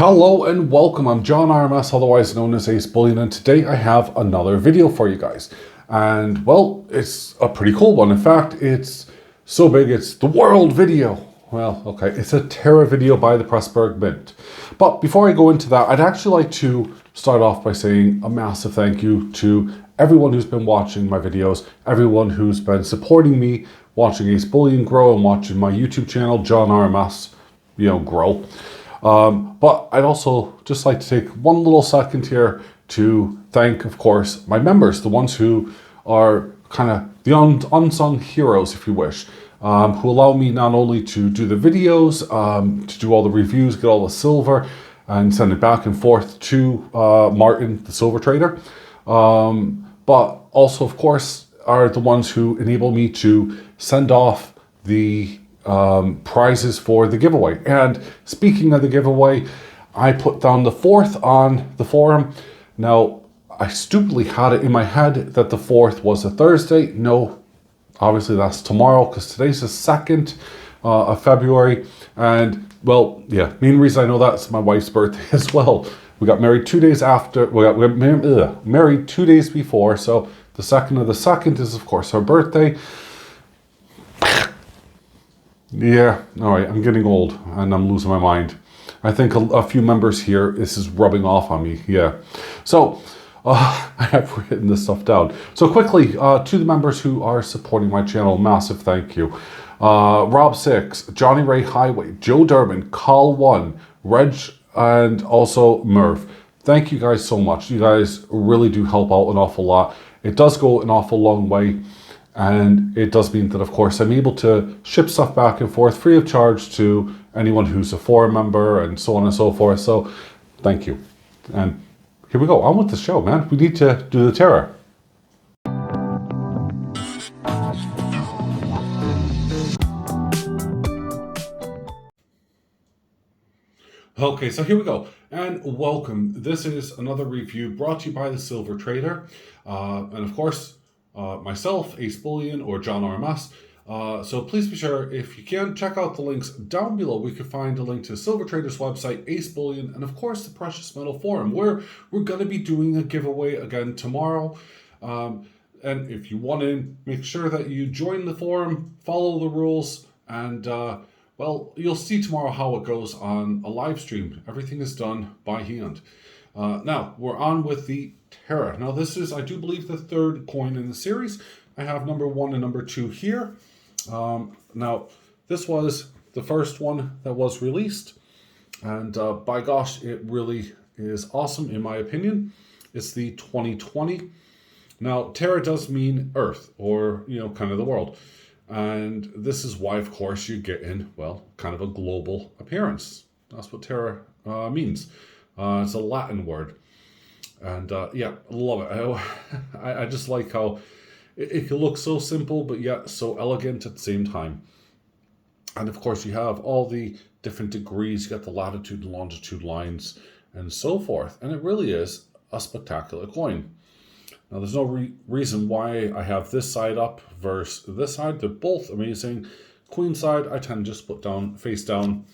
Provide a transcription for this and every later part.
Hello and welcome. I'm John RMS, otherwise known as AceBullion, and today I have another video for you guys. And well, it's a pretty cool one. In fact, it's so big it's the world video. Well, okay, it's a Terra video by the Pressburg Mint. But before I go into that, I'd actually like to start off by saying a massive thank you to everyone who's been watching my videos, everyone who's been supporting me, watching AceBullion grow and watching my YouTube channel, John RMS, grow. But I'd also just like to take one little second here to thank, of course, my members, the ones who are kind of the unsung heroes, if you wish, who allow me not only to do the videos, to do all the reviews, get all the silver, and send it back and forth to Martin, the silver trader, but also, of course, are the ones who enable me to send off the prizes for the giveaway. And speaking of the giveaway, I put down the 4th on the forum. Now, I stupidly had it in my head that the 4th was a Thursday. No, obviously that's tomorrow, because today's the 2nd of February. And well, yeah, main reason I know that is my wife's birthday as well. We got married 2 days after, we got married 2 days before, so the 2nd of the 2nd is of course her birthday. Yeah, all right, I'm getting old and I'm losing my mind. I think a few members here, this is rubbing off on me, yeah. So, I have written this stuff down. So quickly, to the members who are supporting my channel, massive thank you. Rob6, Johnny Ray Highway, Joe Durbin, COL 1, Reg, and also Merv. Thank you guys so much. You guys really do help out an awful lot. It does go an awful long way. And it does mean that, of course, I'm able to ship stuff back and forth free of charge to anyone who's a forum member and so on and so forth. So thank you. And here we go. On with the show, man. We need to do the Terra. Okay, so here we go. And welcome. This is another review brought to you by the Silver Trader. And of course, myself, AceBullion, or John RMS. So please be sure, if you can, check out the links down below. We can find a link to Silver Trader's website, AceBullion, and of course the Precious Metal Forum, where we're going to be doing a giveaway again tomorrow. And if you want to make sure that you join the forum, follow the rules, and well, you'll see tomorrow how it goes on a live stream. Everything is done by hand. Now, we're on with the Terra. Now, this is, I do believe, the 3rd coin in the series. I have number 1 and number 2 here. Now, this was the first one that was released. And by gosh, it really is awesome, in my opinion. It's the 2020. Now, Terra does mean Earth, or, kind of the world. And this is why, of course, you get in, well, kind of a global appearance. That's what Terra means. It's a Latin word. And yeah, love it. I just like how it can look so simple, but yet so elegant at the same time. And of course, you have all the different degrees. You got the latitude and longitude lines and so forth. And it really is a spectacular coin. Now, there's no reason why I have this side up versus this side. They're both amazing. Queen side, I tend to just put down, face down.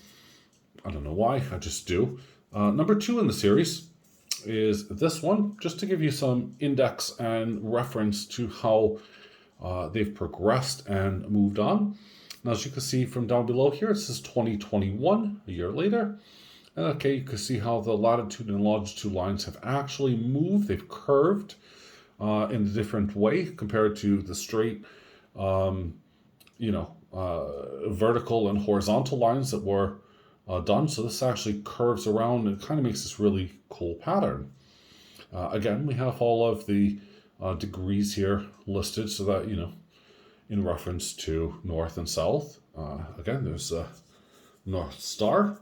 I don't know why, I just do. Number 2 in the series is this one, just to give you some index and reference to how they've progressed and moved on. Now, as you can see from down below here, it says 2021, a year later. And okay, you can see how the latitude and longitude lines have actually moved. They've curved in a different way compared to the straight, vertical and horizontal lines that were done. So this actually curves around and kind of makes this really cool pattern. Again, we have all of the degrees here listed so that, in reference to north and south. Again, there's a North Star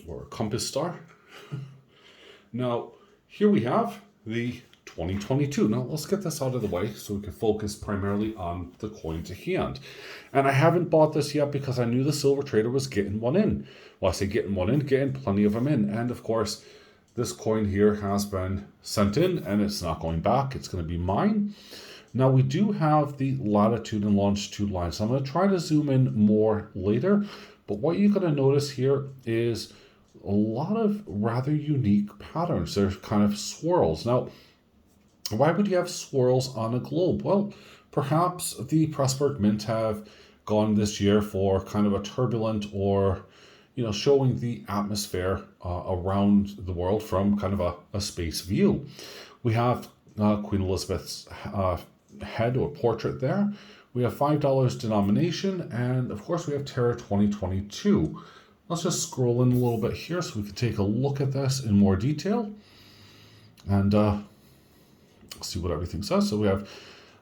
or compass star. Now, here we have the 2022. Now, let's get this out of the way so we can focus primarily on the coin to hand. And I haven't bought this yet because I knew the Silver Trader was getting one in. Well, I say getting one in, getting plenty of them in. And of course, this coin here has been sent in and it's not going back. It's going to be mine. Now, we do have the latitude and longitude lines. So I'm going to try to zoom in more later. But what you're going to notice here is a lot of rather unique patterns. They're kind of swirls. Now, why would you have swirls on a globe? Well, perhaps the Pressburg Mint have gone this year for kind of a turbulent or, showing the atmosphere around the world from kind of a space view. We have Queen Elizabeth's head or portrait there. We have $5 denomination, and of course we have Terra 2022. Let's just scroll in a little bit here so we can take a look at this in more detail and see what everything says. So we have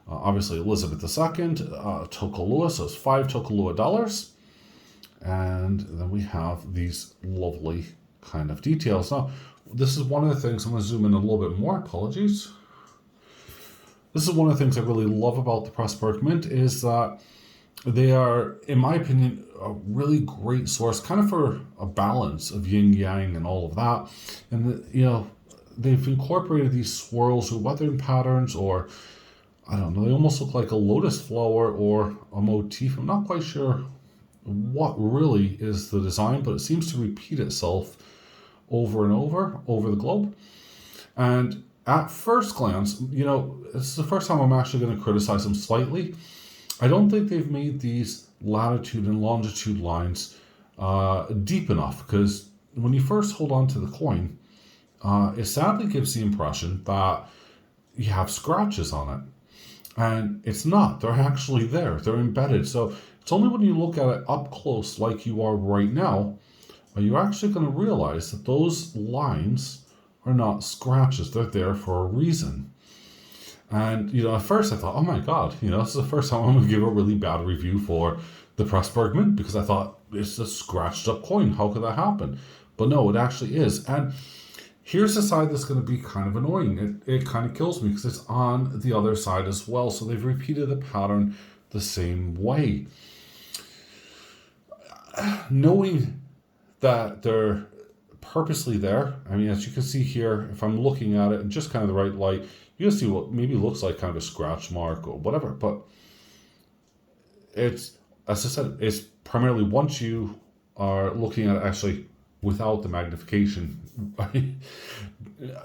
obviously Elizabeth II, Tokalua, so it's 5 Tokalua dollars. And then we have these lovely kind of details. Now, this is one of the things, I'm going to zoom in a little bit more, apologies. This is one of the things I really love about the Pressburg Mint is that they are, in my opinion, a really great source, kind of for a balance of yin yang and all of that. And they've incorporated these swirls or weathering patterns, or I don't know, they almost look like a lotus flower or a motif. I'm not quite sure what really is the design, but it seems to repeat itself over and over the globe. And at first glance, it's the first time I'm actually going to criticize them slightly. I don't think they've made these latitude and longitude lines deep enough, because when you first hold on to the coin, it sadly gives the impression that you have scratches on it. And it's not. They're actually there. They're embedded. So it's only when you look at it up close like you are right now, are you actually going to realize that those lines are not scratches. They're there for a reason. And, at first I thought, oh my God, this is the first time I'm going to give a really bad review for the Pressburg Mint, because I thought it's a scratched up coin. How could that happen? But no, it actually is. And here's the side that's going to be kind of annoying. It kind of kills me because it's on the other side as well. So they've repeated the pattern the same way. Knowing that they're purposely there, I mean, as you can see here, if I'm looking at it in just kind of the right light, you can see what maybe looks like kind of a scratch mark or whatever. But it's, as I said, it's primarily once you are looking at it actually without the magnification,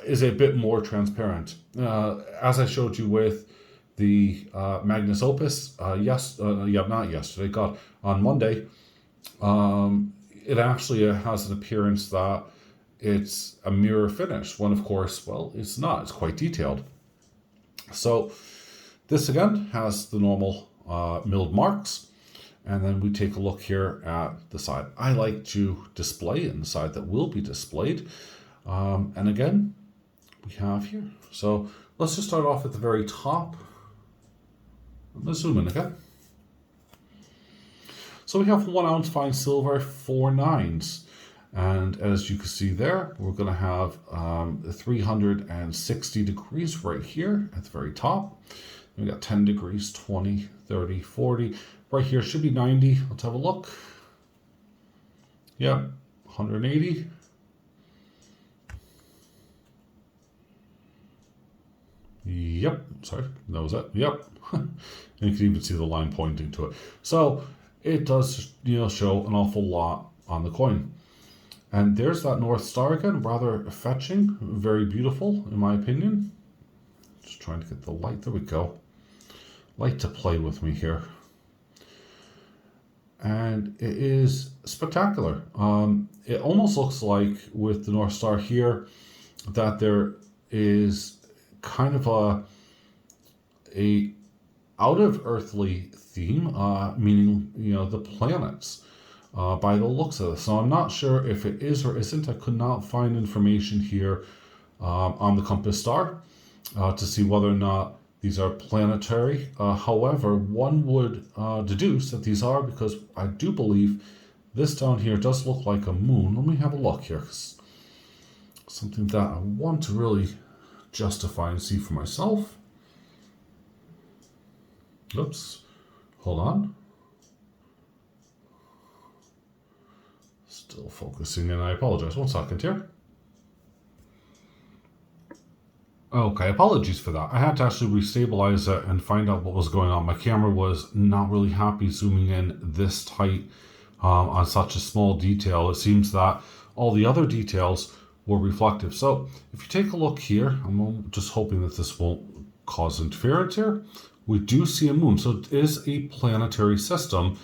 is a bit more transparent. As I showed you with the Magnus Opus, on Monday, it actually has an appearance that it's a mirror finish, when of course, well, it's not. It's quite detailed. So this again has the normal milled marks. And then we take a look here at the side I like to display and the side that will be displayed. And again, we have here. So let's just start off at the very top. I'm going to zoom in again. So we have 1 ounce fine silver, 4 nines. And as you can see there, we're going to have 360 degrees right here at the very top. We got 10 degrees, 20, 30, 40. Right here should be 90. Let's have a look. Yep, 180. Yep, sorry, that was it. Yep. And you can even see the line pointing to it. So it does, show an awful lot on the coin. And there's that North Star again, rather fetching, very beautiful in my opinion. Just trying to get the light, there we go. Light to play with me here. And it is spectacular. It almost looks like with the North Star here that there is kind of a out of earthly theme, meaning the planets. By the looks of this. So I'm not sure if it is or isn't. I could not find information here on the compass star to see whether or not these are planetary. However, one would deduce that these are, because I do believe this down here does look like a moon. Let me have a look here. Something that I want to really justify and see for myself. Oops, hold on. Still focusing, and I apologize. 1 second here. Okay, apologies for that. I had to actually restabilize it and find out what was going on. My camera was not really happy zooming in this tight on such a small detail. It seems that all the other details were reflective. So if you take a look here, I'm just hoping that this won't cause interference here. We do see a moon, so it is a planetary system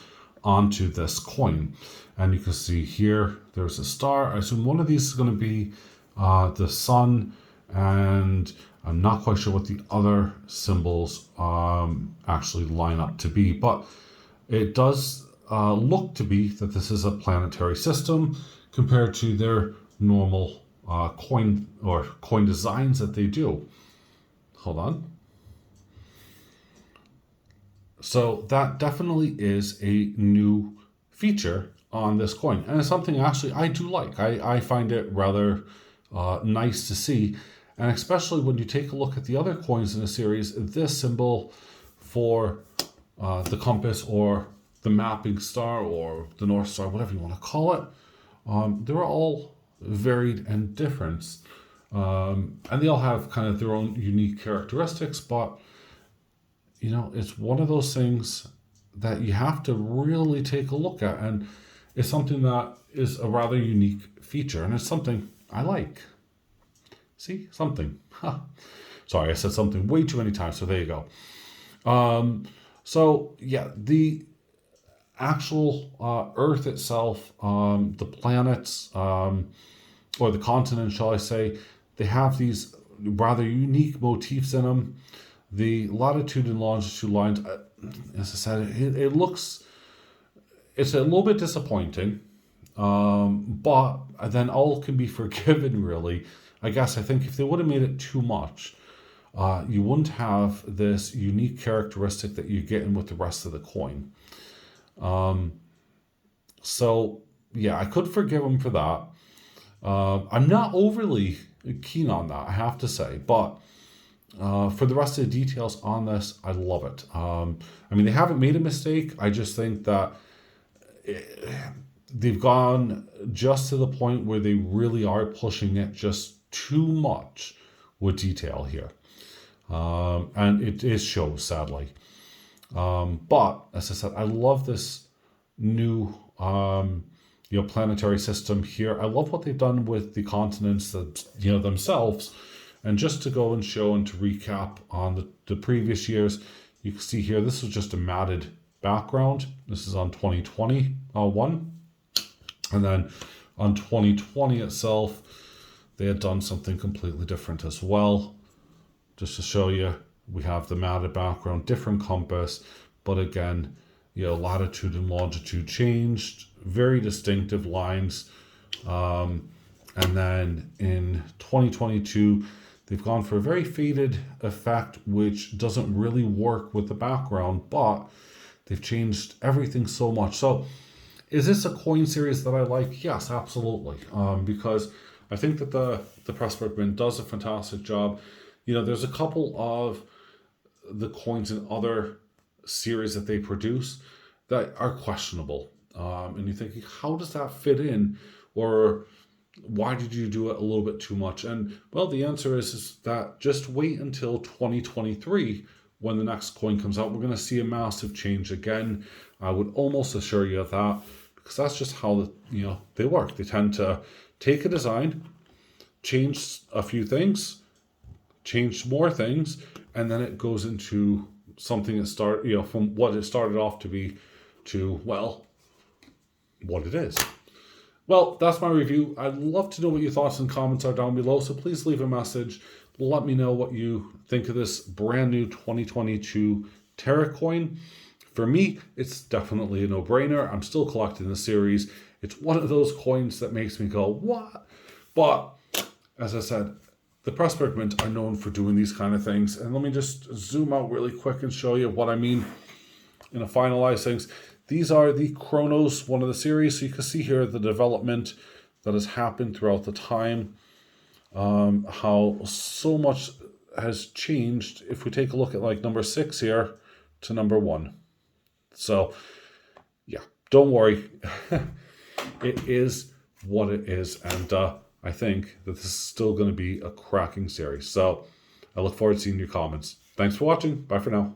onto this coin. And you can see here, there's a star. I assume one of these is going to be the sun, and I'm not quite sure what the other symbols actually line up to be, but it does look to be that this is a planetary system compared to their normal coin designs that they do. Hold on. So that definitely is a new feature on this coin, and it's something actually I do like. I find it rather nice to see, and especially when you take a look at the other coins in the series, this symbol for the compass or the mapping star or the North Star, whatever you want to call it, they're all varied and different, and they all have kind of their own unique characteristics, but you know, it's one of those things that you have to really take a look at, and it's something that is a rather unique feature, and it's something I like. See? Something. Huh. Sorry, I said something way too many times, so there you go. So, yeah, the actual Earth itself, the planets, or the continent, shall I say, they have these rather unique motifs in them. The latitude and longitude lines, as I said, it looks, it's a little bit disappointing, but then all can be forgiven, really. I guess I think if they would have made it too much, you wouldn't have this unique characteristic that you're getting with the rest of the coin. So, yeah, I could forgive them for that. I'm not overly keen on that, I have to say, but for the rest of the details on this, I love it. I mean, they haven't made a mistake. I just think that they've gone just to the point where they really are pushing it just too much with detail here. And it shows, sadly. But, as I said, I love this new planetary system here. I love what they've done with the continents that, themselves. And just to go and show and to recap on the previous years, you can see here, this was just a matted background. This is on 2021. And then on 2020 itself, they had done something completely different as well. Just to show you, we have the matted background, different compass, but again, latitude and longitude changed, very distinctive lines. And then in 2022, they've gone for a very faded effect, which doesn't really work with the background, but they've changed everything so much. So is this a coin series that I like? Yes, absolutely. Because I think that the Pressburg Mint does a fantastic job. There's a couple of the coins in other series that they produce that are questionable. And you're thinking, how does that fit in? Or why did you do it a little bit too much? And well, the answer is that just wait until 2023 when the next coin comes out. We're going to see a massive change again. I would almost assure you of that, because that's just how they work. They tend to take a design, change a few things, change more things, and then it goes into something that from what it started off to be to, well, what it is. Well, that's my review. I'd love to know what your thoughts and comments are down below, so please leave a message. Let me know what you think of this brand new 2022 Terra coin. For me, it's definitely a no-brainer. I'm still collecting the series. It's one of those coins that makes me go, what? But, as I said, the Pressburg Mint are known for doing these kind of things. And let me just zoom out really quick and show you what I mean in a finalize things. These are the Chronos, one of the series. So you can see here the development that has happened throughout the time. How so much has changed if we take a look at like number 6 here to number 1. So, yeah, don't worry. It is what it is. And I think that this is still going to be a cracking series. So I look forward to seeing your comments. Thanks for watching. Bye for now.